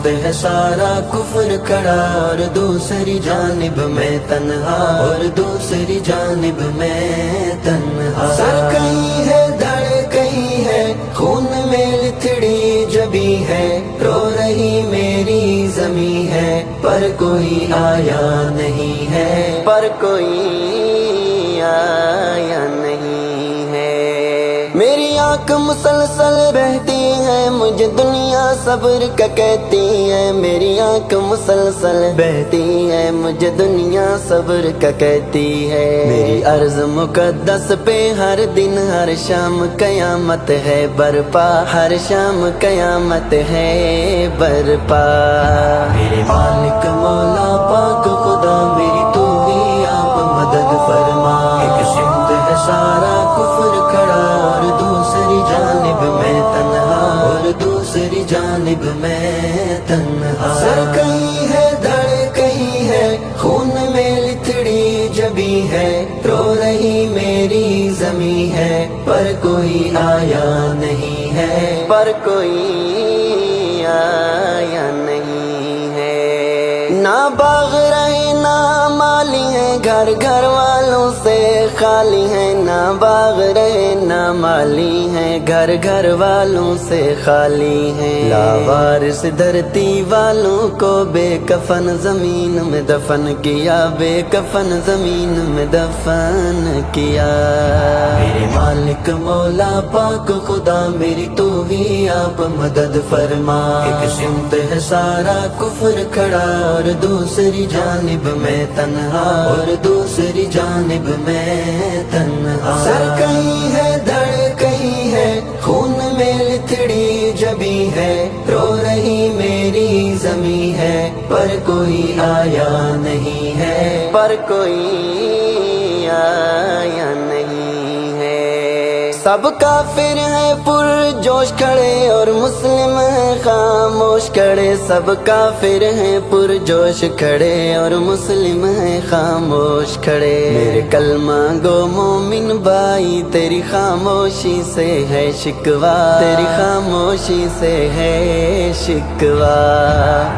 سمت ہے سارا کفر کھڑا، اور دوسری جانب میں تنہا، اور دوسری جانب میں تنہا۔ سر کہیں ہے دھڑ کہیں ہے، خون میں لتڑی جبی ہے، رو رہی میری زمیں ہے، پر کوئی آیا نہیں ہے، پر کوئی آیا نہیں ہے۔ میری آنکھ مسلسل بہتی ہے، مجھے دنیا صبر کا کہتی ہے، میری آنکھ مسلسل بہتی ہے، مجھے دنیا صبر کا کہتی ہے۔ میری عرض مقدس پہ ہر دن ہر شام قیامت ہے برپا، ہر شام قیامت ہے برپا۔ میرے مالک مولا پاک خدا میری تو ہی آپ مدد فرما، ایک سمت ہے سارا کفر کھڑا، اور دوسری جانب میں تنہا، اور دوسری جانب میں تنہا۔ سر کہیں ہے دھڑ کہیں ہے، خون میں لتڑی جبی ہے، رو رہی میری زمیں ہے، پر کوئی آیا نہیں ہے، پر کوئی آیا نہیں ہے۔ نہ باغ رہے نہ مالی ہیں، گھر گھر والوں سے خالی ہیں، نہ باغ رہے نہ مالی ہیں، گھر گھر والوں سے خالی ہیں۔ لاوارث دھرتی والوں کو بے کفن زمین میں دفن کیا، بے کفن زمین میں دفن کیا۔ میرے مالک مولا پاک خدا میری تو ہی آپ مدد فرما، ایک سمت ہے سارا کفر کھڑا، اور دوسری جانب میں تنہا، اور دوسری جانب میں تنہا۔ سر کہیں ہے دھڑ کہیں ہے، خون میں لتڑی جبی ہے، رو رہی میری زمیں ہے، پر کوئی آیا نہیں ہے، پر کوئی آیا نہیں ہے۔ سب کافر ہیں پر جوش کھڑے، اور مسلم ہیں خاموش کھڑے، سب کافر ہیں پر جوش کھڑے، اور مسلم ہیں خاموش کھڑے۔ میرے کلمہ گو مومن بھائی تیری خاموشی سے ہے شکوا، تیری خاموشی سے ہے شکوا۔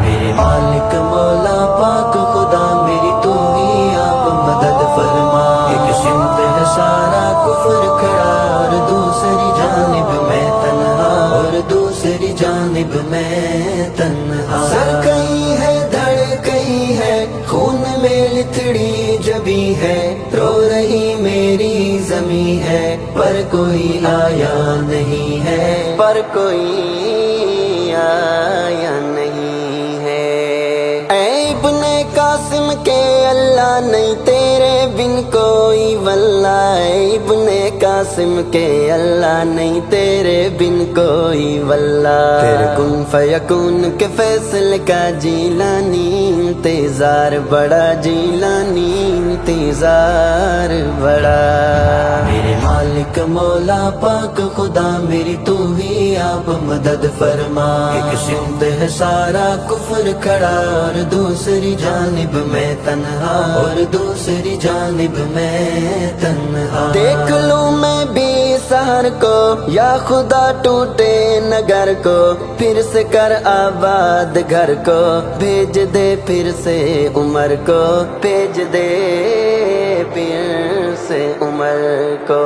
میرے مالک مولا پاک خدا میری تو ہی آپ مدد فرما، ایک سمت ہے سارا کفر کھڑا، اور دوسری جانب میں تنہا، اور دوسری جانب میں تنہا۔ سر کہیں ہے دھڑ کہیں ہے، خون میں لتڑی جبی ہے، رو رہی میری زمیں ہے، پر کوئی آیا نہیں ہے، پر کوئی آیا نہیں ہے۔ اے ابن قاسم کے اللہ نہیں تیرے بن کوئی واللہ، اے ابن قاسم کے اللہ نہیں تیرے بن کوئی واللہ۔ تیرے کن فیکون کے فیصلے کا جیلانی انتظار بڑا، جیلانی انتظار بڑا۔ میرے مالک مولا پاک خدا میری تو ہی آپ مدد فرما، ایک سمت ہے سارا کفر کھڑا، اور دوسری جانب میں تنہا، اور دوسری جانب میں تنہا۔ دیکھ لوں میں بھی سحر کو یا خدا ٹوٹے نگر کو، پھر سے کر آباد گھر کو، بھیج دے پھر سے عمر کو، بھیج دے پھر سے عمر کو۔